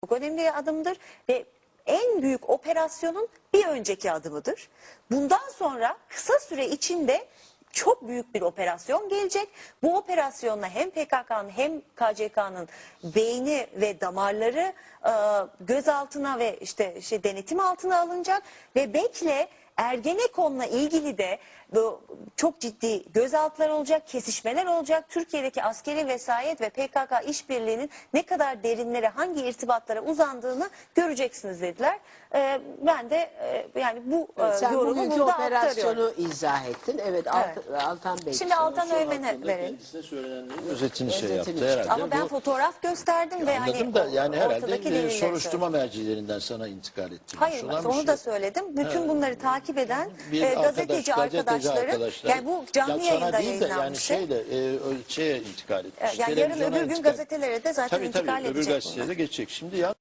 Çok önemli bir adımdır ve en büyük operasyonun bir önceki adımıdır. Bundan sonra kısa süre içinde çok büyük bir operasyon gelecek. Bu operasyonla hem PKK'nın hem KCK'nın beyni ve damarları gözaltına ve denetim altına alınacak ve bekle Ergenekon'la ilgili de çok ciddi gözaltılar olacak, kesişmeler olacak. Türkiye'deki askeri vesayet ve PKK işbirliğinin ne kadar derinlere, hangi irtibatlara uzandığını göreceksiniz dediler. Ben de yani bu Sen yorumu bugünkü burada operasyonu aktarıyorum. izah ettin. Evet, Altan Bey. Şimdi Altan Öğmen'e verelim. Kendisine söylenenlerin özetini Özetini yaptı işte. herhalde. Ama ben fotoğraf gösterdim ve Anladım hani da yani ortadaki herhalde delilleri soruşturma söyledim. mercilerinden sana intikal ettirmiş Hayır, olan bir onu şey. da söyledim. Bütün bunları takip eden Bir gazeteci arkadaşların, yani bu canlı ya sana yayında değil de yani yayınlanmıştı. şeye intikal etmiş. Yani yarın Televizyona öbür gün intikal- gazetelere de zaten tabii, intikal öbür edecek gazeteye bunlar. de geçecek. Şimdi ya